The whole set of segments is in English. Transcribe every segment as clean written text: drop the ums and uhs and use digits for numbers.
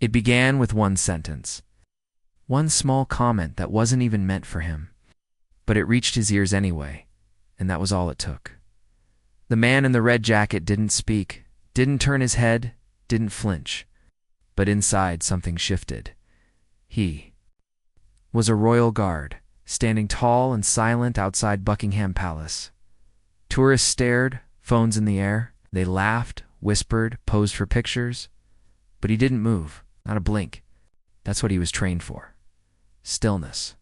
It began with one sentence. One small comment that wasn't even meant for him. But it reached his ears anyway, and that was all it took. The man in the red jacket didn't speak, didn't turn his head, didn't flinch. But inside something shifted. He was a royal guard, standing tall and silent outside Buckingham Palace. Tourists stared, phones in the air. They laughed, whispered, posed for pictures. But he didn't move, not a blink. That's what he was trained for. Stillness,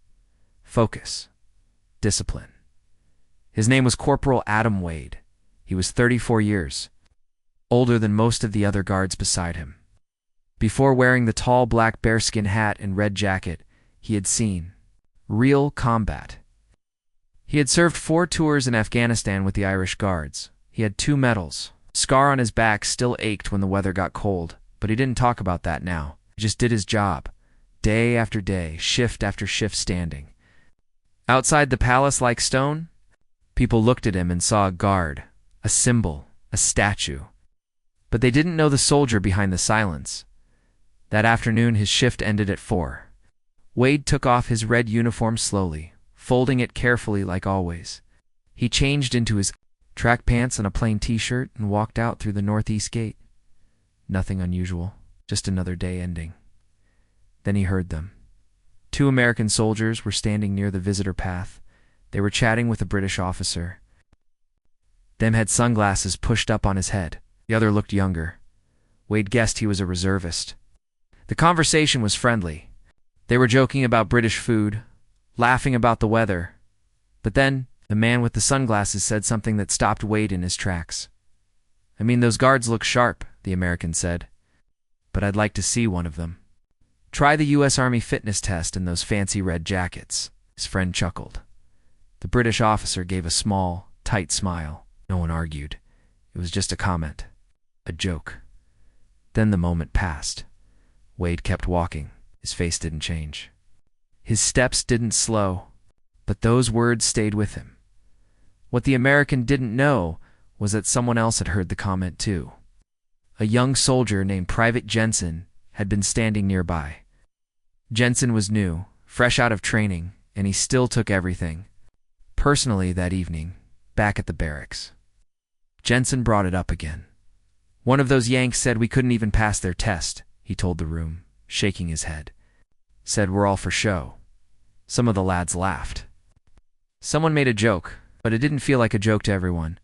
focus, discipline. His name was Corporal Adam Wade. He was 34 years, older than most of the other guards beside him. Before wearing the tall black bearskin hat and red jacket, he had seen real combat. He had served 4 tours in Afghanistan with the Irish Guards. He had 2 medals. Scar on his back still ached when the weather got cold, but he didn't talk about that now. He just did his job, day after day, shift after shift standing. Outside the palace-like stone, people looked at him and saw a guard, a symbol, a statue. But they didn't know the soldier behind the silence. That afternoon his shift ended at 4. Wade took off his red uniform slowly, folding it carefully like always. He changed into his track pants and a plain t-shirt and walked out through the northeast gate. Nothing unusual, just another day ending. Then he heard them. 2 American soldiers were standing near the visitor path. They were chatting with a British officer. Them had sunglasses pushed up on his head. The other looked younger. Wade guessed he was a reservist. The conversation was friendly. They were joking about British food, laughing about the weather. But then, the man with the sunglasses said something that stopped Wade in his tracks. "I mean, those guards look sharp," the American said. "But I'd like to see one of them. Try the U.S. Army fitness test in those fancy red jackets." His friend chuckled. The British officer gave a small, tight smile. No one argued. It was just a comment. A joke. Then the moment passed. Wade kept walking. His face didn't change. His steps didn't slow. But those words stayed with him. What the American didn't know was that someone else had heard the comment too. A young soldier named Private Jensen had been standing nearby. Jensen was new, fresh out of training, and he still took everything personally that evening, back at the barracks. Jensen brought it up again. "One of those Yanks said we couldn't even pass their test," he told the room, shaking his head. "Said we're all for show." Some of the lads laughed. Someone made a joke, but it didn't feel like a joke to everyone.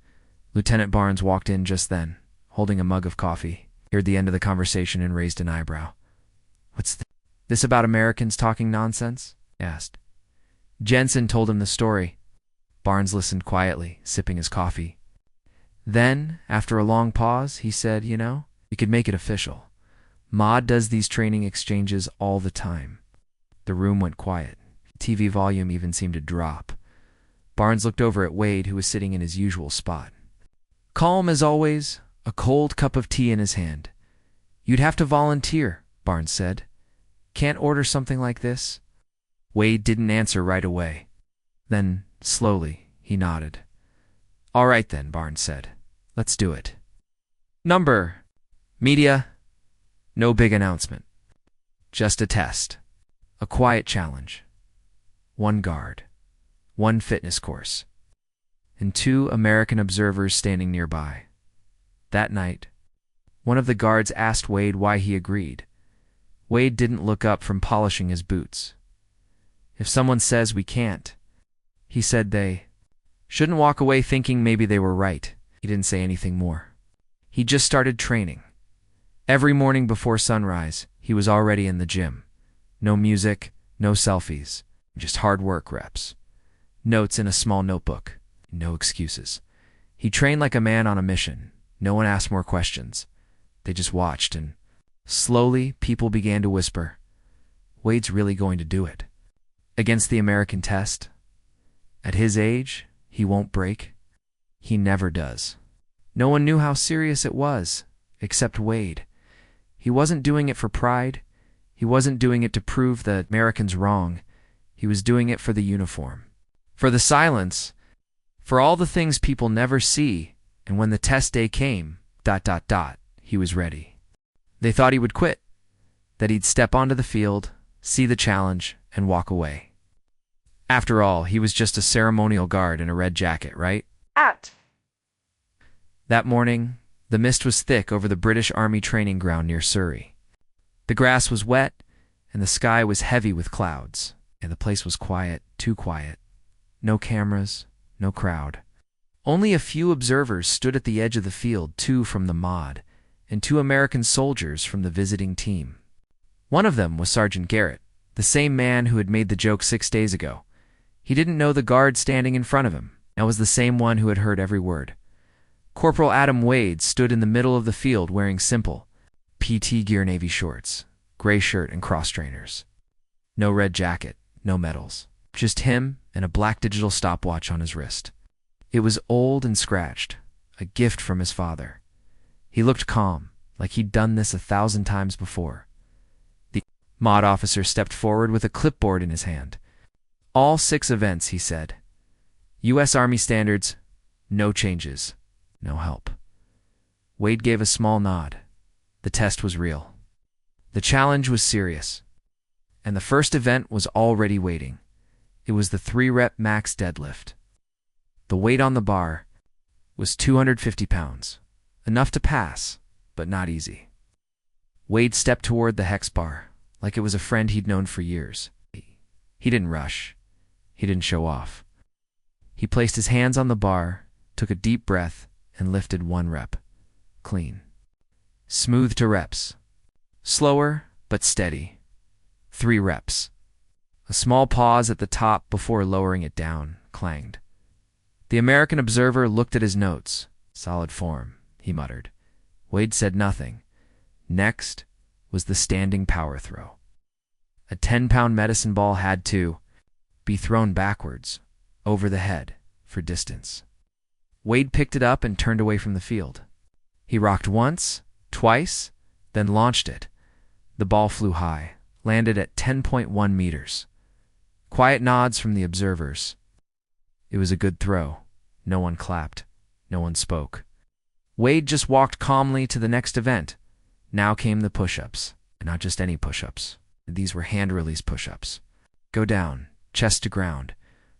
Lieutenant Barnes walked in just then, holding a mug of coffee. He heard the end of the conversation and raised an eyebrow. "What's this about Americans talking nonsense?" he asked. Jensen told him the story. Barnes listened quietly, sipping his coffee. Then, after a long pause, he said, "You know, we could make it official. Maud does these training exchanges all the time." The room went quiet. TV volume even seemed to drop. Barnes looked over at Wade, who was sitting in his usual spot. Calm as always, a cold cup of tea in his hand. "You'd have to volunteer," Barnes said. "Can't order something like this?" Wade didn't answer right away. Then, slowly, he nodded. "All right then," Barnes said. "Let's do it." Number. Media. No big announcement. Just a test. A quiet challenge. 1 guard. 1 fitness course. And 2 American observers standing nearby. That night, one of the guards asked Wade why he agreed. Wade didn't look up from polishing his boots. "If someone says we can't," he said, "they shouldn't walk away thinking maybe they were right." He didn't say anything more. He just started training. Every morning before sunrise, he was already in the gym. No music, no selfies, just hard work reps. Notes in a small notebook. No excuses. He trained like a man on a mission. No one asked more questions. They just watched, and slowly people began to whisper, "Wade's really going to do it." Against the American test. At his age, he won't break. He never does. No one knew how serious it was, except Wade. He wasn't doing it for pride. He wasn't doing it to prove the Americans wrong. He was doing it for the uniform. For the silence. For all the things people never see. And when the test day came, he was ready. They thought he would quit. that he'd step onto the field, see the challenge, and walk away. After all, he was just a ceremonial guard in a red jacket, right? That morning, the mist was thick over the British Army training ground near Surrey. The grass was wet, and the sky was heavy with clouds, and the place was quiet, too quiet. No cameras, no crowd. Only a few observers stood at the edge of the field, 2 from the mod, and 2 American soldiers from the visiting team. One of them was Sergeant Garrett, the same man who had made the joke 6 days ago. He didn't know the guard standing in front of him, and was the same one who had heard every word. Corporal Adam Wade stood in the middle of the field wearing simple PT gear navy shorts, gray shirt, and cross trainers. No red jacket, no medals. Just him and a black digital stopwatch on his wrist. It was old and scratched, a gift from his father. He looked calm, like he'd done this 1,000 times before. The mod officer stepped forward with a clipboard in his hand. All 6 events, he said. U.S. Army standards, no changes, no help. Wade gave a small nod. The test was real. The challenge was serious. And the first event was already waiting. It was the 3-rep max deadlift. The weight on the bar was 250 pounds. Enough to pass, but not easy. Wade stepped toward the hex bar, like it was a friend he'd known for years. He didn't rush. He didn't show off. He placed his hands on the bar, took a deep breath, and lifted 1 rep. Clean. Smooth to reps. Slower, but steady. 3 reps. A small pause at the top before lowering it down, clanged. The American observer looked at his notes. Solid form, he muttered. Wade said nothing. Next was the standing power throw. A 10-pound medicine ball had to be thrown backwards, over the head, for distance. Wade picked it up and turned away from the field. He rocked once, twice, then launched it. The ball flew high, landed at 10.1 meters. Quiet nods from the observers. It was a good throw. No one clapped. No one spoke. Wade just walked calmly to the next event. Now came the push-ups. And not just any push-ups. These were hand-release push-ups. Go down, chest to ground.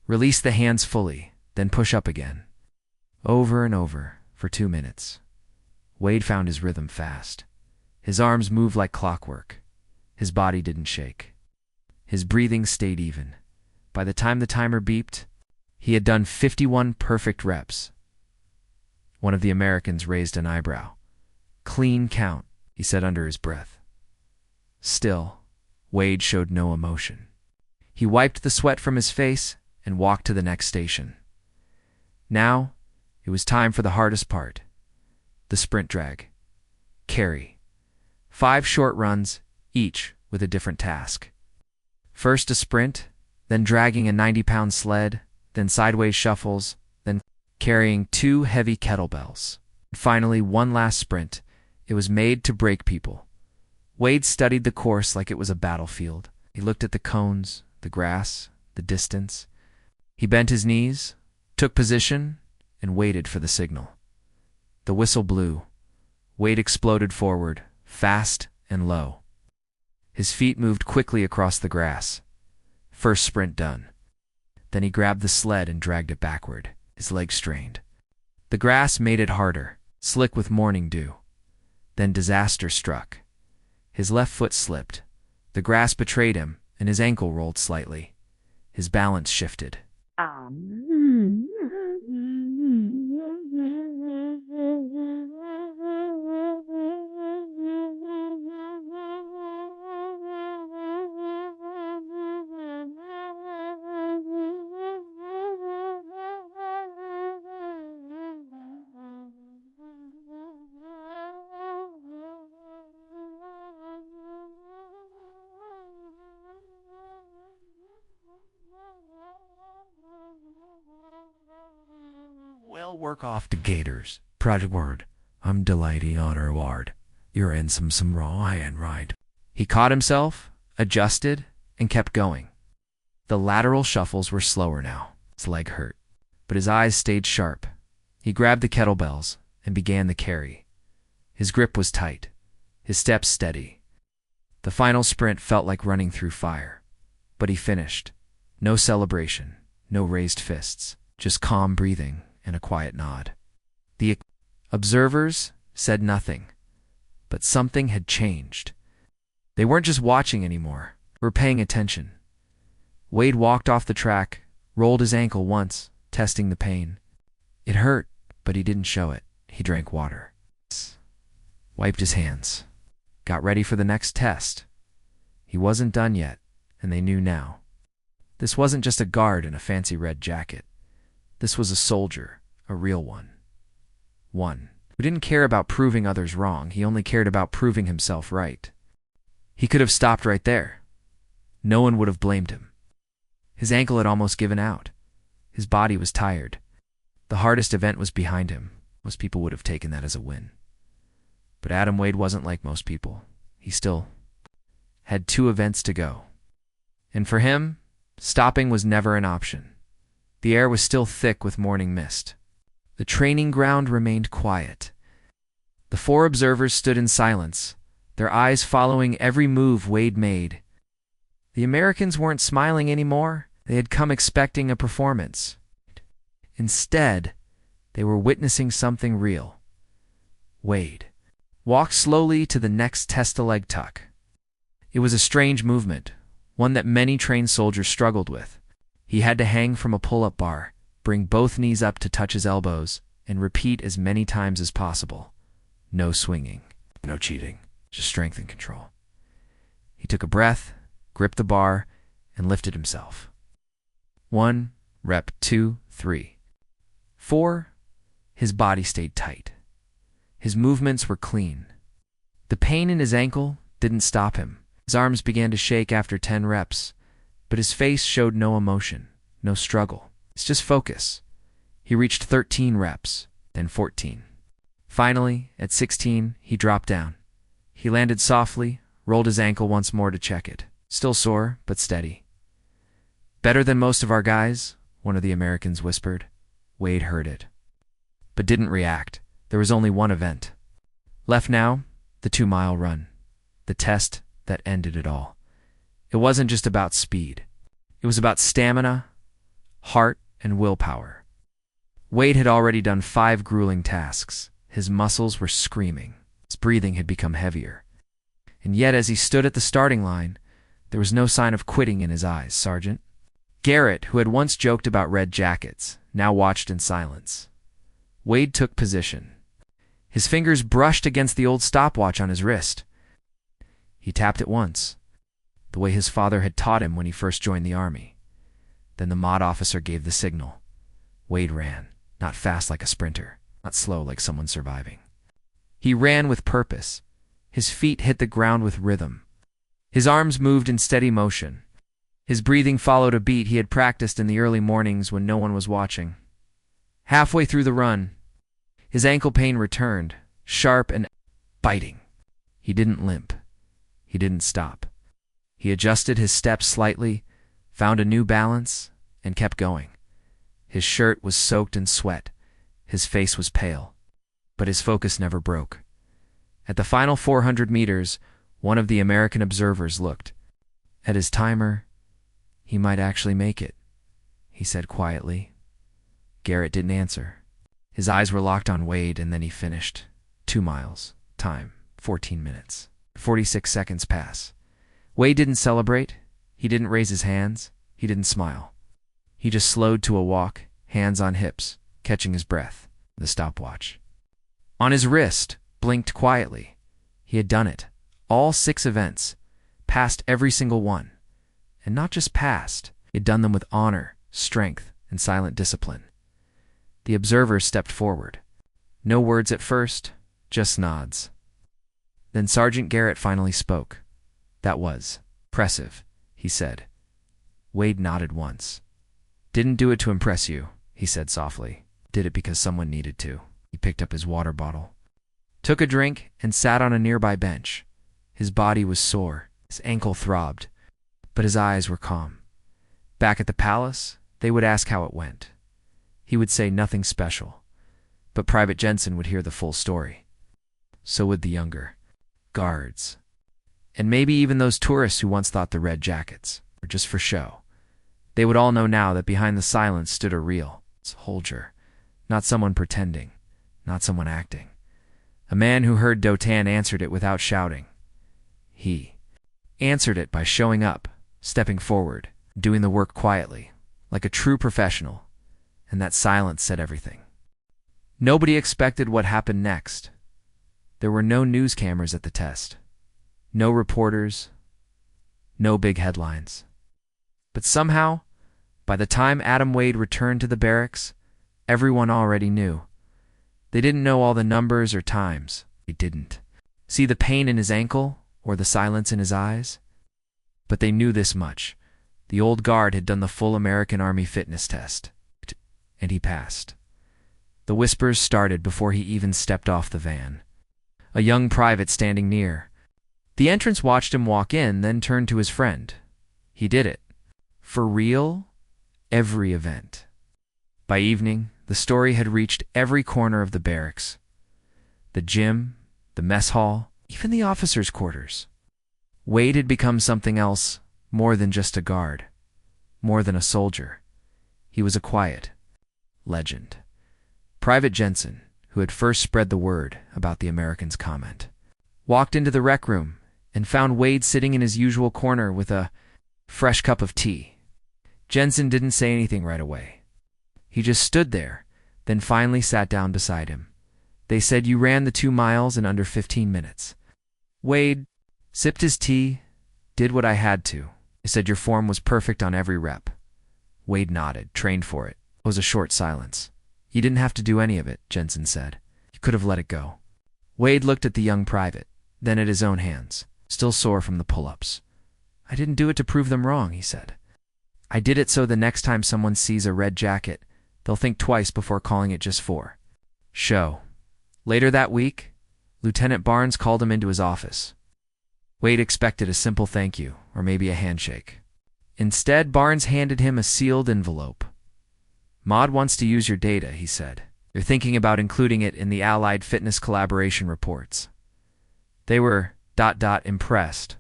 Release the hands fully, then push up again. Over and over, for 2 minutes. Wade found his rhythm fast. His arms moved like clockwork. His body didn't shake. His breathing stayed even. By the time the timer beeped, he had done 51 perfect reps. One of the Americans raised an eyebrow. Clean count, he said under his breath. Still, Wade showed no emotion. He wiped the sweat from his face and walked to the next station. Now, it was time for the hardest part. The sprint drag. Carry. 5 short runs, each with a different task. First a sprint, then dragging a 90-pound sled, then sideways shuffles, then carrying 2 heavy kettlebells. And finally, one last sprint. It was made to break people. Wade studied the course like it was a battlefield. He looked at the cones, the grass, the distance. He bent his knees, took position, and waited for the signal. The whistle blew. Wade exploded forward, fast and low. His feet moved quickly across the grass. First sprint done. Then he grabbed the sled and dragged it backward, his legs strained. The grass made it harder, slick with morning dew. Then disaster struck. His left foot slipped. The grass betrayed him, and his ankle rolled slightly. His balance shifted. Well, work off the gators. Project word. I'm delighted on our ward. You're in some raw and right. He caught himself, adjusted, and kept going. The lateral shuffles were slower now. His leg hurt, but his eyes stayed sharp. He grabbed the kettlebells and began the carry. His grip was tight, his steps steady. The final sprint felt like running through fire. But he finished. No celebration, no raised fists, just calm breathing and a quiet nod. The observers said nothing, but something had changed. They weren't just watching anymore, they were paying attention. Wade walked off the track, rolled his ankle once, testing the pain. It hurt, but he didn't show it. He drank water, wiped his hands, got ready for the next test. He wasn't done yet, and they knew now. This wasn't just a guard in a fancy red jacket. This was a soldier, a real one. One who didn't care about proving others wrong, he only cared about proving himself right. He could have stopped right there. No one would have blamed him. His ankle had almost given out. His body was tired. The hardest event was behind him. Most people would have taken that as a win. But Adam Wade wasn't like most people. He still had 2 events to go. And for him, stopping was never an option. The air was still thick with morning mist. The training ground remained quiet. The 4 observers stood in silence, their eyes following every move Wade made. The Americans weren't smiling anymore. They had come expecting a performance. Instead, they were witnessing something real. Wade walked slowly to the next test leg tuck. It was a strange movement, one that many trained soldiers struggled with. He had to hang from a pull-up bar, bring both knees up to touch his elbows, and repeat as many times as possible. No swinging, no cheating, just strength and control. He took a breath, gripped the bar, and lifted himself. 1, rep 2, 3. 4. His body stayed tight. His movements were clean. The pain in his ankle didn't stop him. His arms began to shake after 10 reps, but his face showed no emotion, no struggle. It's just focus. He reached 13 reps, then 14. Finally, at 16, he dropped down. He landed softly, rolled his ankle once more to check it. Still sore, but steady. "Better than most of our guys," one of the Americans whispered. Wade heard it, but didn't react. There was only one event left now, the 2-mile run, the test that ended it all. It wasn't just about speed. It was about stamina, heart, and willpower. Wade had already done 5 grueling tasks. His muscles were screaming. His breathing had become heavier. And yet, as he stood at the starting line, there was no sign of quitting in his eyes, Sergeant. Garrett, who had once joked about red jackets, now watched in silence. Wade took position. His fingers brushed against the old stopwatch on his wrist. He tapped it once, the way his father had taught him when he first joined the army. Then the mod officer gave the signal. Wade ran, not fast like a sprinter, not slow like someone surviving. He ran with purpose. His feet hit the ground with rhythm. His arms moved in steady motion. His breathing followed a beat he had practiced in the early mornings when no one was watching. Halfway through the run, his ankle pain returned, sharp and biting. He didn't limp. He didn't stop. He adjusted his steps slightly, found a new balance, and kept going. His shirt was soaked in sweat. His face was pale. But his focus never broke. At the final 400 meters, one of the American observers looked. At his timer, "He might actually make it," he said quietly. Garrett didn't answer. His eyes were locked on Wade, and then he finished. 2 miles. Time, 14 minutes. 46 seconds pass. Wade didn't celebrate. He didn't raise his hands. He didn't smile. He just slowed to a walk, hands on hips, catching his breath. The stopwatch on his wrist blinked quietly. He had done it. All 6 events. Passed every single one. And not just passed. He had done them with honor, strength, and silent discipline. The observers stepped forward. No words at first, just nods. Then Sergeant Garrett finally spoke. "That was impressive," he said. Wade nodded once. "Didn't do it to impress you," he said softly. "Did it because someone needed to." He picked up his water bottle, took a drink, and sat on a nearby bench. His body was sore, his ankle throbbed, but his eyes were calm. Back at the palace, they would ask how it went. He would say nothing special, but Private Jensen would hear the full story. So would the younger guards. And maybe even those tourists who once thought the red jackets were just for show. They would all know now that behind the silence stood a real soldier, not someone pretending, not someone acting. A man who heard Dotan answered it without shouting. He answered it by showing up, stepping forward, doing the work quietly, like a true professional, and that silence said everything. Nobody expected what happened next. There were no news cameras at the test, no reporters, no big headlines. But somehow, by the time Adam Wade returned to the barracks, everyone already knew. They didn't know all the numbers or times. They didn't see the pain in his ankle or the silence in his eyes. But they knew this much. The old guard had done the full American Army fitness test, and he passed. The whispers started before he even stepped off the van. A young private standing near. The entrance watched him walk in, then turned to his friend. He did it. For real? Every event. By evening, the story had reached every corner of the barracks. The gym, the mess hall, even the officers' quarters. Wade had become something else, more than just a guard, more than a soldier. He was a quiet legend. Private Jensen, who had first spread the word about the Americans' comment, walked into the rec room and found Wade sitting in his usual corner with a fresh cup of tea. Jensen didn't say anything right away. He just stood there, then finally sat down beside him. They said you ran the 2 miles in under 15 minutes. Wade sipped his tea, did what I had to. He said your form was perfect on every rep. Wade nodded, trained for it. It was a short silence. You didn't have to do any of it, Jensen said. You could have let it go. Wade looked at the young private, then at his own hands, still sore from the pull-ups. I didn't do it to prove them wrong, he said. I did it so the next time someone sees a red jacket, they'll think twice before calling it just for show. Later that week, Lieutenant Barnes called him into his office. Wade expected a simple thank you, or maybe a handshake. Instead, Barnes handed him a sealed envelope. Maud wants to use your data, he said. They're thinking about including it in the Allied Fitness Collaboration reports. They were ... impressed.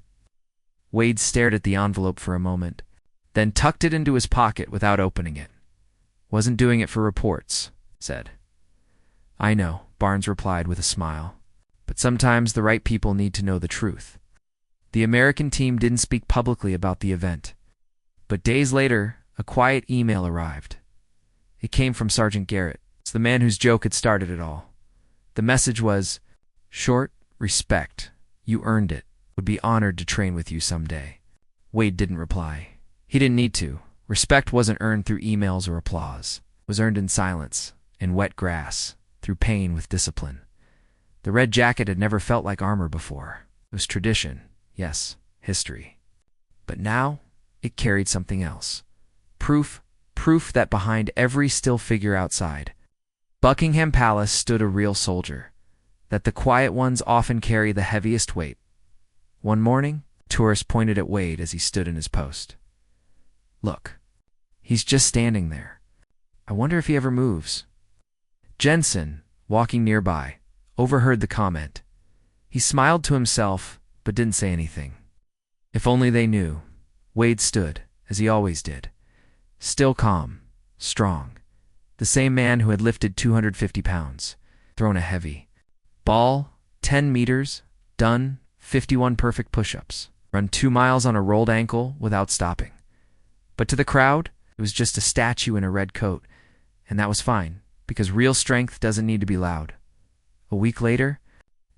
Wade stared at the envelope for a moment, then tucked it into his pocket without opening it. Wasn't doing it for reports, said. I know, Barnes replied with a smile. But sometimes the right people need to know the truth. The American team didn't speak publicly about the event. But days later, a quiet email arrived. It came from Sergeant Garrett. It's the man whose joke had started it all. The message was, short, respect. You earned it. Would be honored to train with you someday. Wade didn't reply. He didn't need to. Respect wasn't earned through emails or applause. It was earned in silence, in wet grass, through pain with discipline. The red jacket had never felt like armor before. It was tradition, yes, history. But now, it carried something else. Proof that behind every still figure outside Buckingham Palace stood a real soldier, that the quiet ones often carry the heaviest weight. One morning, a tourist pointed at Wade as he stood in his post. Look, he's just standing there. I wonder if he ever moves. Jensen, walking nearby, overheard the comment. He smiled to himself, but didn't say anything. If only they knew. Wade stood, as he always did. Still calm, strong. The same man who had lifted 250 pounds, thrown a heavy ball, 10 meters, done, 51 perfect push-ups, run 2 miles on a rolled ankle without stopping. But to the crowd, it was just a statue in a red coat, and that was fine, because real strength doesn't need to be loud. A week later,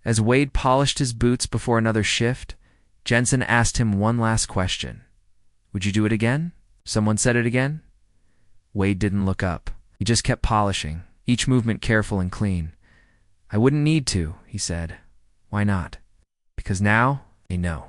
as Wade polished his boots before another shift, Jensen asked him one last question. Would you do it again? Someone said it again? Wade didn't look up. He just kept polishing, each movement careful and clean. I wouldn't need to, he said. Why not? Because now, I know.